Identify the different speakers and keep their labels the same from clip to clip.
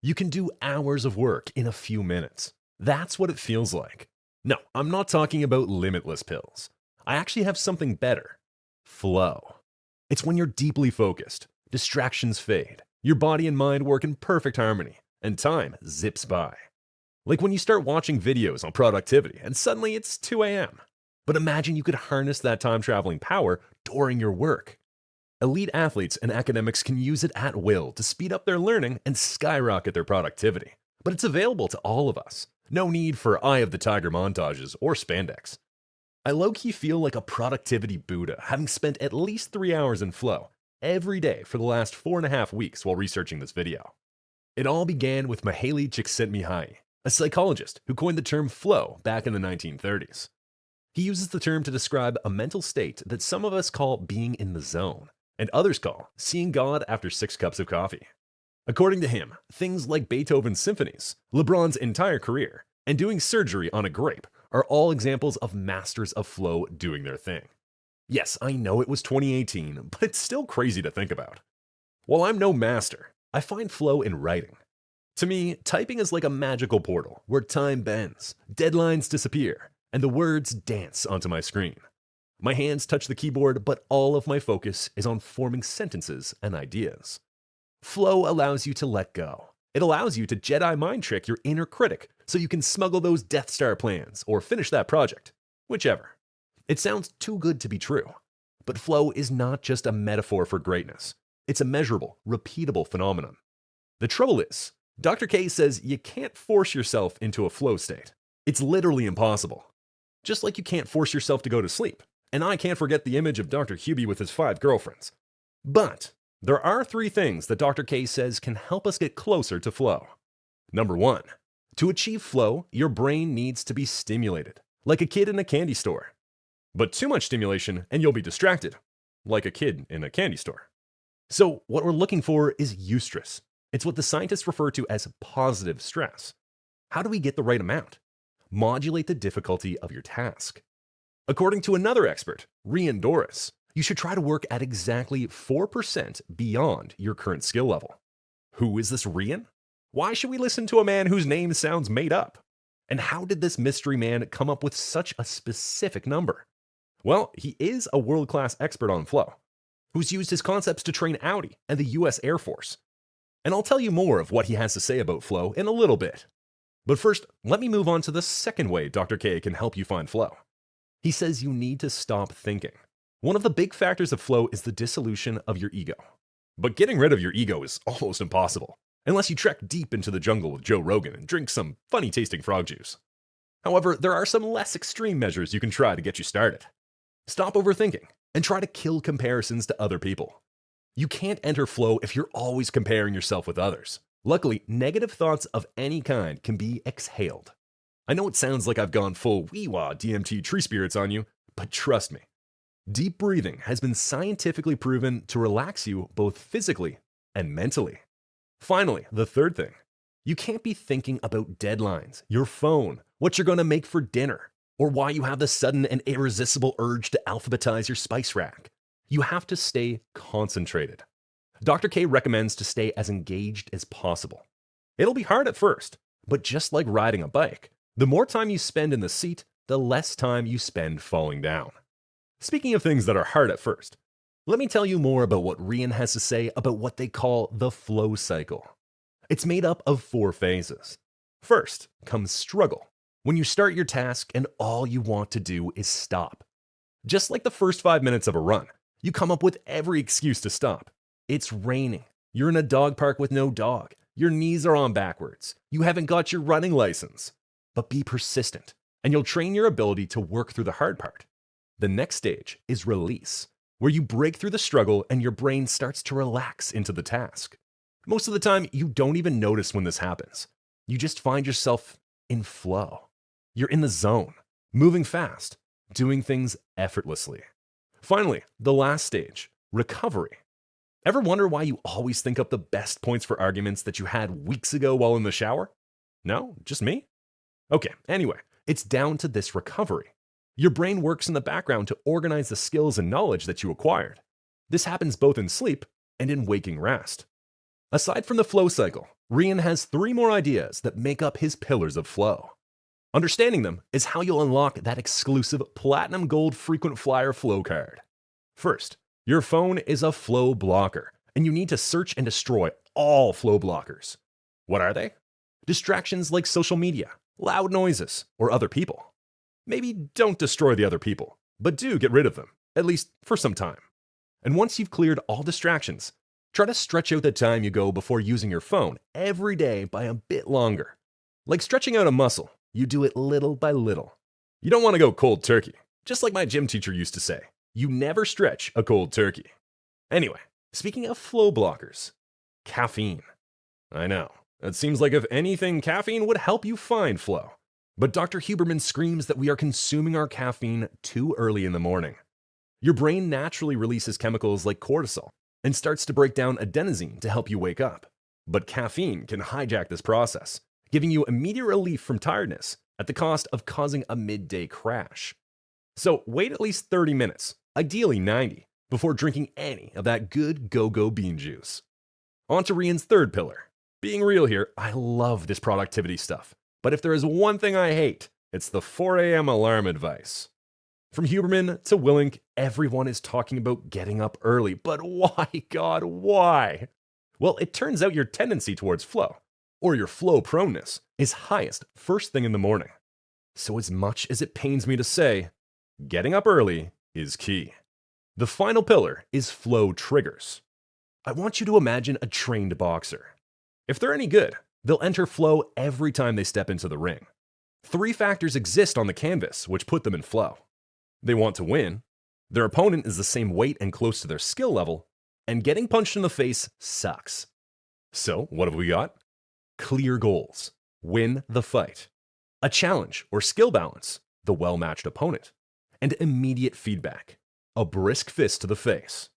Speaker 1: You can do hours of work in a few minutes. That's what it feels like. No, I'm not talking about limitless pills. I actually have something better. Flow. It's when you're deeply focused, distractions fade, your body and mind work in perfect harmony, and time zips by. Like when you start watching videos on productivity and suddenly it's 2 a.m. But imagine you could harness that time traveling power during your work. Elite athletes and academics can use it at will to speed up their learning and skyrocket their productivity. But it's available to all of us. No need for eye of the tiger montages or spandex. I low-key feel like a productivity Buddha, having spent at least 3 hours in flow every day for the last 4.5 weeks while researching this video. It all began with Mihaly Csikszentmihalyi, a psychologist who coined the term flow back in the 1930s. He uses the term to describe a mental state that some of us call being in the zone, and others call seeing God after 6 cups of coffee. According to him, things like Beethoven's symphonies, LeBron's entire career, and doing surgery on a grape are all examples of masters of flow doing their thing. Yes, I know it was 2018, but it's still crazy to think about. While I'm no master, I find flow in writing. To me, typing is like a magical portal where time bends, deadlines disappear, and the words dance onto my screen. My hands touch the keyboard, but all of my focus is on forming sentences and ideas. Flow allows you to let go. It allows you to Jedi mind trick your inner critic so you can smuggle those Death Star plans or finish that project, whichever. It sounds too good to be true. But flow is not just a metaphor for greatness. It's a measurable, repeatable phenomenon. The trouble is, Dr. K says you can't force yourself into a flow state. It's literally impossible. Just like you can't force yourself to go to sleep. And I can't forget the image of Dr. Hubie with his 5 girlfriends. But there are 3 things that Dr. K says can help us get closer to flow. Number 1, to achieve flow, your brain needs to be stimulated, like a kid in a candy store. But too much stimulation and you'll be distracted, like a kid in a candy store. So what we're looking for is eustress. It's what the scientists refer to as positive stress. How do we get the right amount? Modulate the difficulty of your task. According to another expert, Rian Doris, you should try to work at exactly 4% beyond your current skill level. Who is this Rian? Why should we listen to a man whose name sounds made up? And how did this mystery man come up with such a specific number? Well, he is a world-class expert on flow, who's used his concepts to train Audi and the US Air Force. And I'll tell you more of what he has to say about flow in a little bit. But first, let me move on to the second way Dr. K can help you find flow. He says you need to stop thinking. One of the big factors of flow is the dissolution of your ego. But getting rid of your ego is almost impossible, unless you trek deep into the jungle with Joe Rogan and drink some funny-tasting frog juice. However, there are some less extreme measures you can try to get you started. Stop overthinking and try to kill comparisons to other people. You can't enter flow if you're always comparing yourself with others. Luckily, negative thoughts of any kind can be exhaled. I know it sounds like I've gone full wee-wah DMT tree spirits on you, but trust me. Deep breathing has been scientifically proven to relax you both physically and mentally. Finally, the third thing. You can't be thinking about deadlines, your phone, what you're going to make for dinner, or why you have the sudden and irresistible urge to alphabetize your spice rack. You have to stay concentrated. Dr. K recommends to stay as engaged as possible. It'll be hard at first, but just like riding a bike, the more time you spend in the seat, the less time you spend falling down. Speaking of things that are hard at first, let me tell you more about what Rian has to say about what they call the flow cycle. It's made up of 4 phases. First comes struggle, when you start your task and all you want to do is stop. Just like the first 5 minutes of a run, you come up with every excuse to stop. It's raining. You're in a dog park with no dog. Your knees are on backwards. You haven't got your running license. But be persistent, and you'll train your ability to work through the hard part. The next stage is release, where you break through the struggle and your brain starts to relax into the task. Most of the time, you don't even notice when this happens. You just find yourself in flow. You're in the zone, moving fast, doing things effortlessly. Finally, the last stage, recovery. Ever wonder why you always think up the best points for arguments that you had weeks ago while in the shower? No, just me? Okay, anyway, it's down to this recovery. Your brain works in the background to organize the skills and knowledge that you acquired. This happens both in sleep and in waking rest. Aside from the flow cycle, Rian has 3 more ideas that make up his pillars of flow. Understanding them is how you'll unlock that exclusive platinum gold frequent flyer flow card. First, your phone is a flow blocker, and you need to search and destroy all flow blockers. What are they? Distractions like social media, loud noises, or other people. Maybe don't destroy the other people, but do get rid of them, at least for some time. And once you've cleared all distractions, try to stretch out the time you go before using your phone every day by a bit longer. Like stretching out a muscle, you do it little by little. You don't want to go cold turkey. Just like my gym teacher used to say, you never stretch a cold turkey. Anyway, speaking of flow blockers, caffeine. I know, it seems like if anything, caffeine would help you find flow. But Dr. Huberman screams that we are consuming our caffeine too early in the morning. Your brain naturally releases chemicals like cortisol and starts to break down adenosine to help you wake up. But caffeine can hijack this process, giving you immediate relief from tiredness at the cost of causing a midday crash. So wait at least 30 minutes, ideally 90, before drinking any of that good go-go bean juice. On to Rian's third pillar. Being real here, I love this productivity stuff. But if there is one thing I hate, it's the 4 a.m. alarm advice. From Huberman to Willink, everyone is talking about getting up early. But why, God, why? Well, it turns out your tendency towards flow, or your flow proneness, is highest first thing in the morning. So as much as it pains me to say, getting up early is key. The final pillar is flow triggers. I want you to imagine a trained boxer. If they're any good, they'll enter flow every time they step into the ring. 3 factors exist on the canvas which put them in flow. They want to win, their opponent is the same weight and close to their skill level, and getting punched in the face sucks. So, what have we got? Clear goals. Win the fight. A challenge or skill balance, the well-matched opponent. And immediate feedback, a brisk fist to the face.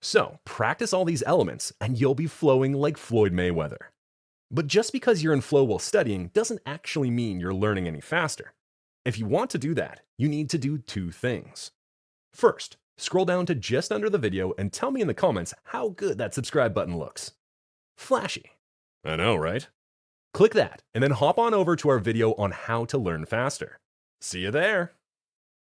Speaker 1: So, practice all these elements and you'll be flowing like Floyd Mayweather. But just because you're in flow while studying doesn't actually mean you're learning any faster. If you want to do that, you need to do 2 things. First, scroll down to just under the video and tell me in the comments how good that subscribe button looks. Flashy. I know, right? Click that and then hop on over to our video on how to learn faster. See you there.